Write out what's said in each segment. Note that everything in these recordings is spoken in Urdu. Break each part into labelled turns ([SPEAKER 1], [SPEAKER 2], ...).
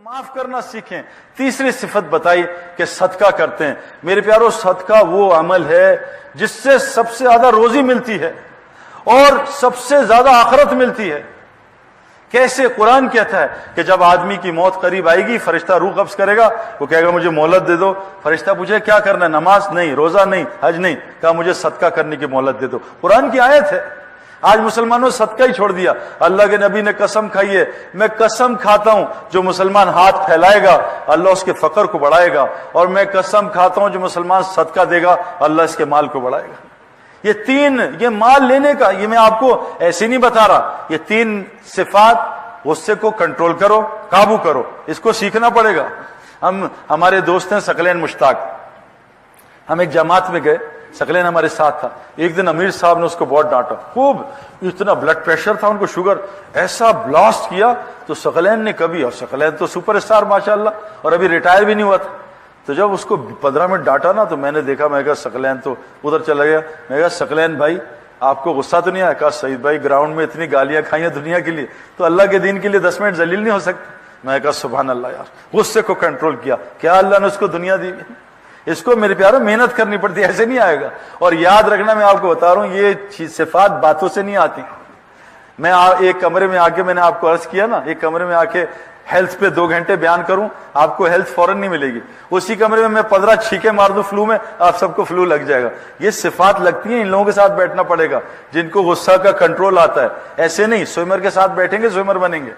[SPEAKER 1] معاف کرنا سیکھیں۔ تیسری صفت بتائی کہ صدقہ کرتے ہیں۔ میرے پیارو، صدقہ وہ عمل ہے جس سے سب سے زیادہ روزی ملتی ہے اور سب سے زیادہ آخرت ملتی ہے۔ کیسے؟ قرآن کہتا ہے کہ جب آدمی کی موت قریب آئے گی، فرشتہ روح قبض کرے گا، وہ کہے گا مجھے مہلت دے دو۔ فرشتہ پوچھے کیا کرنا ہے؟ نماز نہیں، روزہ نہیں، حج نہیں۔ کہا مجھے صدقہ کرنے کی مہلت دے دو۔ قرآن کی آیت ہے۔ آج مسلمانوں صدقہ ہی چھوڑ دیا۔ اللہ کے نبی نے قسم کھائی ہے، میں قسم کھاتا ہوں جو مسلمان ہاتھ پھیلائے گا اللہ اس کے فقر کو بڑھائے گا، اور میں قسم کھاتا ہوں جو مسلمان صدقہ دے گا اللہ اس کے مال کو بڑھائے گا۔ یہ تین، یہ مال لینے کا، یہ میں آپ کو ایسے نہیں بتا رہا، یہ تین صفات، غصے کو کنٹرول کرو، قابو کرو، اس کو سیکھنا پڑے گا۔ ہمارے دوست ہیں ثقلین مشتاق، ہم ایک جماعت میں گئے، ثقلین ہمارے ساتھ تھا۔ ایک دن امیر صاحب نے اس کو بہت ڈانٹا، خوب، اتنا بلڈ پریشر تھا ان کو، شوگر ایسا بلاسٹ کیا تو ثقلین نے کبھی، اور ثقلین تو سپر اسٹار ماشاءاللہ، اور ابھی ریٹائر بھی نہیں ہوا تھا، تو جب اس کو 15 منٹ ڈانٹا نا تو میں نے دیکھا، میں کہا ثقلین تو ادھر چلا گیا۔ میں کہا ثقلین بھائی آپ کو غصہ تو نہیں آیا؟ کہا سعید بھائی گراؤنڈ میں اتنی گالیاں کھائی ہیں دنیا کے لیے تو اللہ کے دین کے لیے 10 منٹ ذلیل نہیں ہو سکتے؟ میں کہا سبحان اللہ یار، غصے کو کنٹرول کیا، کیا اللہ نے اس کو دنیا دی؟ اس کو میرے پیاروں محنت کرنی پڑتی ہے، ایسے نہیں آئے گا۔ اور یاد رکھنا، میں آپ کو بتا رہا ہوں یہ صفات باتوں سے نہیں آتی۔ میں ایک کمرے میں آ کے، میں نے آپ کو عرض کیا نا، ایک کمرے میں آ کے ہیلتھ پہ 2 گھنٹے بیان کروں، آپ کو ہیلتھ فوراً نہیں ملے گی۔ اسی کمرے میں 15 چھینکے مار دوں فلو میں، آپ سب کو فلو لگ جائے گا۔ یہ صفات لگتی ہیں، ان لوگوں کے ساتھ بیٹھنا پڑے گا جن کو غصہ کا کنٹرول آتا ہے۔ ایسے نہیں سوئمر کے ساتھ بیٹھیں گے سوئمر بنیں گے،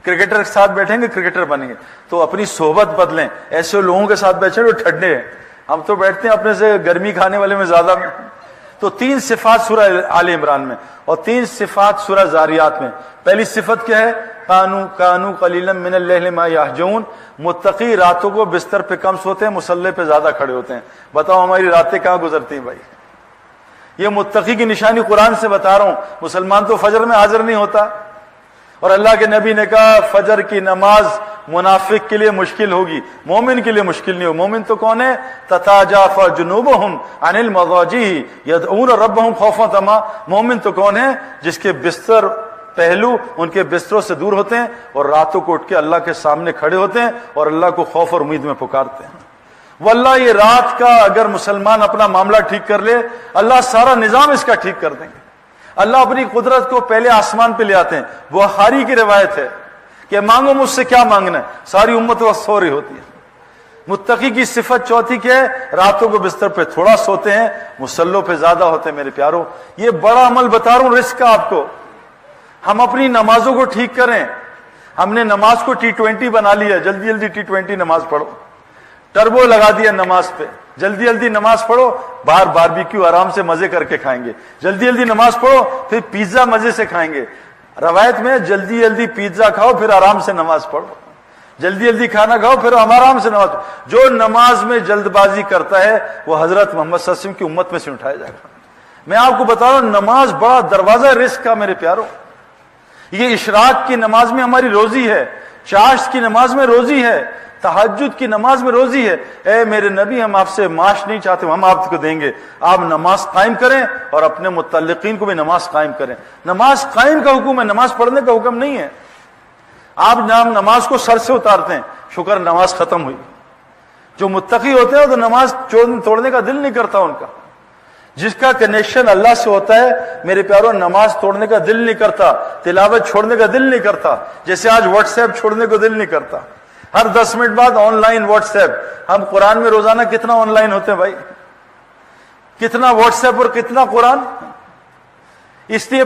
[SPEAKER 1] کرکٹر کے ساتھ بیٹھیں گے کرکٹر بنیں گے۔ تو اپنی صحبت بدلیں، ایسے لوگوں کے ساتھ بیٹھیں جو ٹھنڈے ہیں، ہم تو بیٹھتے ہیں اپنے سے گرمی کھانے والے میں زیادہ۔ تو 3 صفات سورہ آل عمران میں اور 3 صفات سورہ زاریات میں۔ پہلی صفت کیا ہے؟ کانو قلیلا من اللیل ما یہجعون، متقی راتوں کو بستر پہ کم سوتے ہیں، مصلی پہ زیادہ کھڑے ہوتے ہیں۔ بتاؤ ہماری راتیں کہاں گزرتی ہیں بھائی؟ یہ متقی کی نشانی قرآن سے بتا رہا ہوں۔ مسلمان تو فجر میں حاضر نہیں ہوتا، اور اللہ کے نبی نے کہا فجر کی نماز منافق کے لیے مشکل ہوگی، مومن کے لیے مشکل نہیں ہو۔ مومن تو کون ہے؟ تتاجافا جنوبہم عن المضاجع یدعون ربہم خوفا وطمعا۔ مومن تو کون ہے؟ جس کے بستر پہلو ان کے بستروں سے دور ہوتے ہیں اور راتوں کو اٹھ کے اللہ کے سامنے کھڑے ہوتے ہیں اور اللہ کو خوف اور امید میں پکارتے ہیں۔ واللہ یہ رات کا اگر مسلمان اپنا معاملہ ٹھیک کر لے، اللہ سارا نظام اس کا ٹھیک کر دیں گے۔ اللہ اپنی قدرت کو پہلے آسمان پہ لے آتے ہیں۔ بخاری کی روایت ہے کہ مانگو مجھ سے کیا مانگنا ہے، ساری امت وقت سو رہی ہوتی ہے۔ متقی کی صفت چوتھی کیا ہے؟ راتوں کو بستر پہ تھوڑا سوتے ہیں، مصلوں پہ زیادہ ہوتے ہیں۔ میرے پیاروں، یہ بڑا عمل بتا رہا ہوں، رزق کا آپ کو۔ ہم اپنی نمازوں کو ٹھیک کریں۔ ہم نے نماز کو T20 بنا لیا، جلدی جلدی T20 نماز پڑھو، ٹربو لگا دیا نماز پہ، جلدی جلدی نماز پڑھو، باہر باربیکیو آرام سے مزے کر کے کھائیں گے، جلدی جلدی نماز پڑھو، پھر پیزا مزے سے کھائیں گے۔ روایت میں جلدی جلدی پیزا کھاؤ پھر آرام سے نماز پڑھو، جلدی جلدی کھانا کھاؤ پھر آرام سے نماز پڑھو۔ جو نماز میں جلد بازی کرتا ہے وہ حضرت محمد صلی اللہ علیہ وسلم کی امت میں سے اٹھایا جائے گا۔ میں آپ کو بتا رہا ہوں، نماز بڑا دروازہ رزق کا میرے پیاروں۔ یہ اشراق کی نماز میں ہماری روزی ہے، چاشت کی نماز میں روزی ہے، تہجد کی نماز میں روزی ہے۔ اے میرے نبی، ہم آپ سے معاش نہیں چاہتے، ہم آپ کو دیں گے، آپ نماز قائم کریں اور اپنے متعلقین کو بھی نماز قائم کریں۔ نماز قائم کا حکم ہے، نماز پڑھنے کا حکم نہیں ہے۔ آپ نماز کو سر سے اتارتے ہیں، شکر نماز ختم ہوئی۔ جو متقی ہوتے ہیں تو نماز توڑنے کا دل نہیں کرتا ان کا۔ جس کا کنیکشن اللہ سے ہوتا ہے میرے پیاروں، نماز توڑنے کا دل نہیں کرتا، تلاوت چھوڑنے کا دل نہیں کرتا۔ جیسے آج واٹس ایپ چھوڑنے کو دل نہیں کرتا، ہر 10 منٹ بعد آن لائن واٹس ایپ۔ ہم قرآن میں روزانہ کتنا آن لائن ہوتے ہیں بھائی، کتنا واٹس ایپ اور کتنا قرآن۔ اس لیے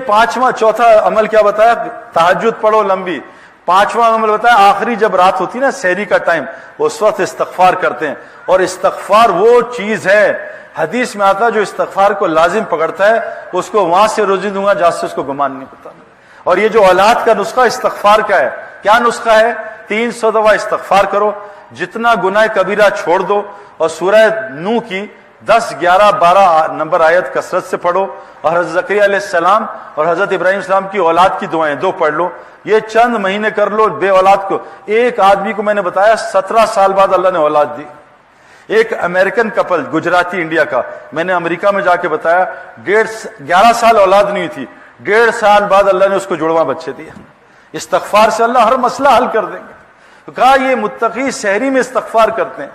[SPEAKER 1] چوتھا عمل کیا بتایا؟ تہجد پڑھو لمبی۔ 5واں عمل بتایا، آخری جب رات ہوتی نا، سحری کا ٹائم، اس وقت استغفار کرتے ہیں۔ اور استغفار وہ چیز ہے، حدیث میں آتا ہے جو استغفار کو لازم پکڑتا ہے اس کو وہاں سے روزی دوں گا جہاں سے اس کو گمان نہیں ہوتا۔ اور یہ جو اولاد کا نسخہ استغفار کا ہے، کیا نسخہ ہے؟ 300 دفعہ استغفار کرو، جتنا گناہ کبیرہ چھوڑ دو، اور سورہ نوح کی 10، 11، 12 نمبر آیت کثرت سے پڑھو، اور حضرت زکریا علیہ السلام اور حضرت ابراہیم السلام کی اولاد کی دعائیں 2 پڑھ لو۔ یہ چند مہینے کر لو بے اولاد کو۔ ایک آدمی کو میں نے بتایا 17 سال بعد اللہ نے اولاد دی۔ ایک امریکن کپل، گجراتی انڈیا کا، میں نے امریکہ میں جا کے بتایا 11 سال اولاد نہیں تھی، 1.5 سال بعد اللہ نے اس کو جڑواں بچے دیا۔ استغفار سے اللہ ہر مسئلہ حل کر دیں گے۔ تو کہا یہ متقی سحری میں استغفار کرتے ہیں.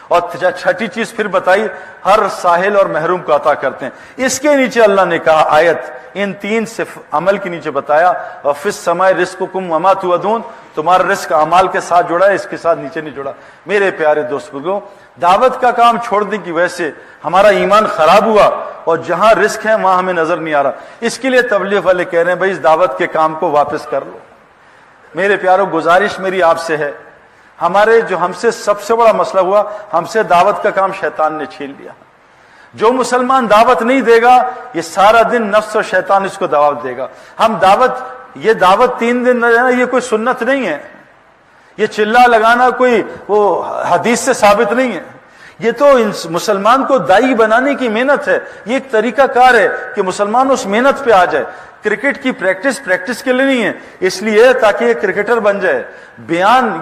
[SPEAKER 1] اور چھٹی چیز پھر بتائی ہر ساحل اور محروم کو عطا کرتے ہیں. اس کے نیچے اللہ نے کہا آیت ان تین سے عمل کے نیچے بتایا وَفِي السَّمَاءِ رِزْقُكُمْ وَمَا تُوعَدُونَ, تمہارا رزق اعمال کے ساتھ جڑا ہے, اس کے ساتھ نیچے نہیں جڑا. میرے پیارے دوست بزرگوں, دعوت کا کام چھوڑنے کی وجہ سے ہمارا ایمان خراب ہوا اور جہاں رزق ہے وہاں ہمیں نظر نہیں آ رہا. اس کے لیے تبلیغ والے کہہ رہے ہیں بھائی اس دعوت کے کام کو واپس کر لو. میرے پیاروں, گزارش میری آپ سے ہے, ہمارے جو ہم سے سب سے بڑا مسئلہ ہوا, ہم سے دعوت کا کام شیطان نے چھین لیا. جو مسلمان دعوت نہیں دے گا یہ سارا دن نفس اور شیطان اس کو دعوت دے گا. ہم یہ دعوت 3 دن نہ دینا, یہ کوئی سنت نہیں ہے, یہ چلا لگانا کوئی وہ حدیث سے ثابت نہیں ہے. یہ تو مسلمان کو دائی بنانے کی محنت ہے. یہ ایک طریقہ کار ہے کہ مسلمان اس محنت پہ آ جائے. کرکٹ کی پریکٹس کے لیے نہیں ہے, اس لیے تاکہ یہ کرکٹر بن جائے.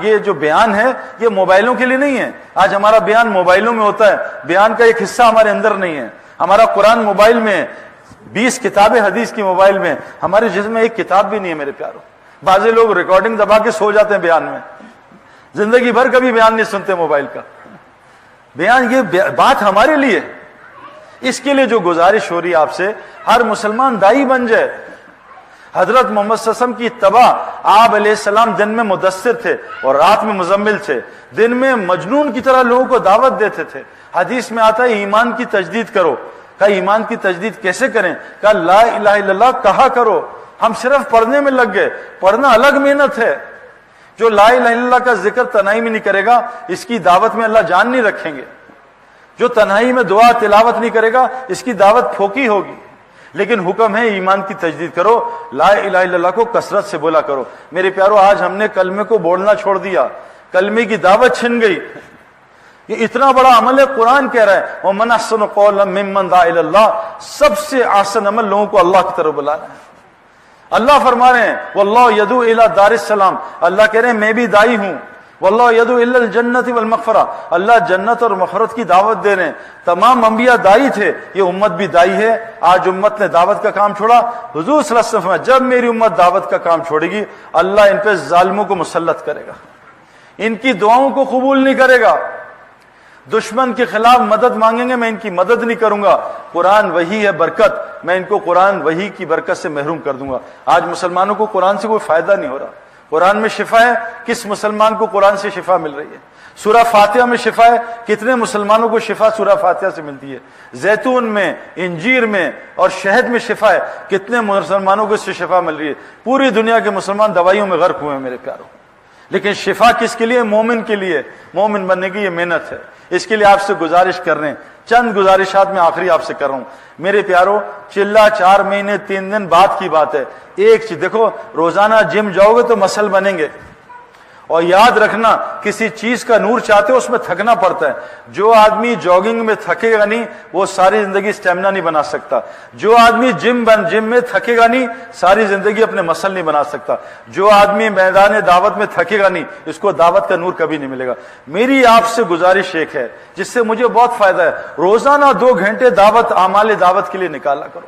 [SPEAKER 1] یہ جو بیان ہے یہ موبائلوں کے لیے نہیں ہے. آج ہمارا بیان موبائلوں میں ہوتا ہے, بیان کا ایک حصہ ہمارے اندر نہیں ہے. ہمارا قرآن موبائل میں ہے, 20 کتابیں حدیث کی موبائل میں, ہمارے جسم میں ایک کتاب بھی نہیں ہے. میرے پیاروں, بعض لوگ ریکارڈنگ دبا کے سو جاتے ہیں بیان میں, زندگی بھر کبھی بیان نہیں سنتے موبائل کا. بیان یہ بات ہمارے لیے. اس کے لیے جو گزارش ہو رہی ہے آپ سے, ہر مسلمان دائی بن جائے. حضرت محمد صلی اللہ علیہ وسلم کی اتباع, آپ علیہ السلام دن میں مدثر تھے اور رات میں مزمل تھے. دن میں مجنون کی طرح لوگوں کو دعوت دیتے تھے. حدیث میں آتا ہے ایمان کی تجدید کرو. کہا ایمان کی تجدید کیسے کریں؟ کہا لا الہ الا اللہ کہا کرو. ہم صرف پڑھنے میں لگ گئے. پڑھنا الگ محنت ہے. جو لا الہ الا اللہ کا ذکر تنہائی میں نہیں کرے گا اس کی دعوت میں اللہ جان نہیں رکھیں گے. جو تنہائی میں دعا تلاوت نہیں کرے گا اس کی دعوت پھوکی ہوگی. لیکن حکم ہے ایمان کی تجدید کرو, لا الہ الا اللہ کو کثرت سے بولا کرو. میرے پیارو, آج ہم نے کلمے کو بولنا چھوڑ دیا, کلمے کی دعوت چھن گئی. یہ اتنا بڑا عمل ہے. قرآن کہہ رہا ہے وَمَنْ أَحْسَنُ قَوْلًا مِّمَّنْ دَعَا إِلَى اللَّهِ, سب سے آسان عمل لوگوں کو اللہ کی طرف بلانا ہے. اللہ فرما رہے ہیں وَاللَّهُ يَدْعُو إِلَى دَارِ السَّلَامِ, اللہ کہہ رہے ہیں میں بھی دائی ہوں. وَاللَّهُ يَدْعُو إِلَى الْجَنَّةِ وَالْمَغْفِرَةِ, اللہ جنت اور مغفرت کی دعوت دے رہے ہیں. تمام انبیاء دائی تھے, یہ امت بھی دائی ہے. آج امت نے دعوت کا کام چھوڑا. حضور صلی اللہ علیہ وسلم جب میری امت دعوت کا کام چھوڑے گی اللہ ان پہ ظالموں کو مسلط کرے گا, ان کی دعاؤں کو قبول نہیں کرے گا. دشمن کے خلاف مدد مانگیں گے, میں ان کی مدد نہیں کروں گا. قرآن وہی ہے برکت, میں ان کو قرآن وہی کی برکت سے محروم کر دوں گا. آج مسلمانوں کو قرآن سے کوئی فائدہ نہیں ہو رہا. قرآن میں شفا ہے, کس مسلمان کو قرآن سے شفا مل رہی ہے؟ سورہ فاتحہ میں شفا ہے, کتنے مسلمانوں کو شفا سورہ فاتحہ سے ملتی ہے؟ زیتون میں, انجیر میں اور شہد میں شفا ہے, کتنے مسلمانوں کو اس سے شفا مل رہی ہے؟ پوری دنیا کے مسلمان دوائیوں میں غرق ہوئے ہیں میرے پیاروں. لیکن شفا کس کے لیے؟ مومن کے لیے. مومن بننے کی یہ محنت ہے. اس کے لیے آپ سے گزارش کر رہے ہیں, چند گزارشات میں آخری آپ سے کر رہا ہوں. میرے پیاروں, چلا 4 مہینے 3 دن بعد کی بات ہے. ایک چیز دیکھو, روزانہ جم جاؤ گے تو مسل بنیں گے, اور یاد رکھنا کسی چیز کا نور چاہتے ہو اس میں تھکنا پڑتا ہے. جو آدمی جاگنگ میں تھکے گا نہیں وہ ساری زندگی اسٹیمنا نہیں بنا سکتا. جو آدمی جم میں تھکے گا نہیں ساری زندگی اپنے مسل نہیں بنا سکتا. جو آدمی میدان دعوت میں تھکے گا نہیں اس کو دعوت کا نور کبھی نہیں ملے گا. میری آپ سے گزارش ایک ہے جس سے مجھے بہت فائدہ ہے, روزانہ 2 گھنٹے دعوت اعمال دعوت کے لیے نکالا کرو.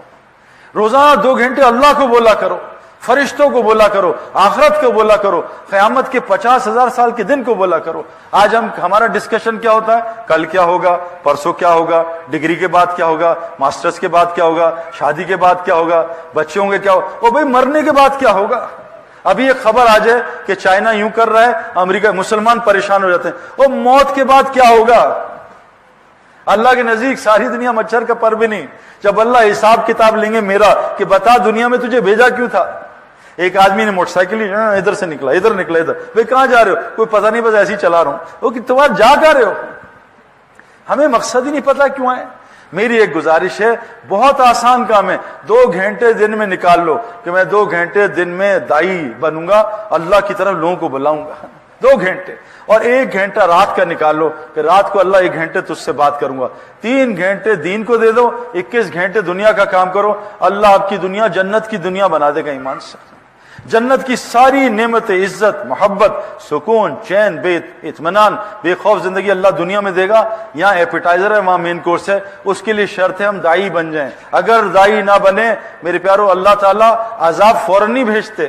[SPEAKER 1] روزانہ 2 گھنٹے اللہ کو بولا کرو, فرشتوں کو بولا کرو, آخرت کو بولا کرو, قیامت کے 50,000 سال کے دن کو بولا کرو. آج ہمارا ڈسکشن کیا ہوتا ہے؟ کل کیا ہوگا, پرسوں کیا ہوگا, ڈگری کے بعد کیا ہوگا, ماسٹرز کے بعد کیا ہوگا, شادی کے بعد کیا ہوگا, بچوں کے کیا ہوگا, اور بھائی مرنے کے بعد کیا ہوگا. ابھی ایک خبر آ جائے کہ چائنا یوں کر رہا ہے, امریکہ, مسلمان پریشان ہو جاتے ہیں, اور موت کے بعد کیا ہوگا. اللہ کے نزدیک ساری دنیا مچھر کا پر بھی نہیں. جب اللہ حساب کتاب لیں گے میرا کہ بتا دنیا میں تجھے بھیجا کیوں تھا. ایک آدمی نے موٹر سائیکل ادھر سے نکلا, ادھر نکلا, ادھر, بھائی کہاں جا رہے ہو؟ کوئی پتہ نہیں, بس ایسے ہی چلا رہا ہوں. وہ کہ تمہارا جا کہاں رہے ہو؟ ہمیں مقصد ہی نہیں پتا کیوں آئے. میری ایک گزارش ہے, بہت آسان کام ہے, 2 گھنٹے دن میں نکال لو کہ میں 2 گھنٹے دن میں دائی بنوں گا, اللہ کی طرف لوگوں کو بلاؤں گا. 2 گھنٹے, اور 1 گھنٹہ رات کا نکال لو کہ رات کو اللہ 1 گھنٹے تجھ سے بات کروں گا. 3 گھنٹے دین کو دے دو, 21 گھنٹے دنیا کا کام کرو. اللہ آپ کی دنیا جنت کی دنیا بنا دے گا. ایمان سے جنت کی ساری نعمتیں, عزت, محبت, سکون, چین, بے اطمینان, بے خوف زندگی اللہ دنیا میں دے گا. یہاں ایپیٹائزر ہے, وہاں مین کورس ہے. اس کے لیے شرط ہے ہم دائی بن جائیں. اگر دائی نہ بنے میرے پیارو, اللہ تعالیٰ عذاب فوراً نہیں بھیجتے.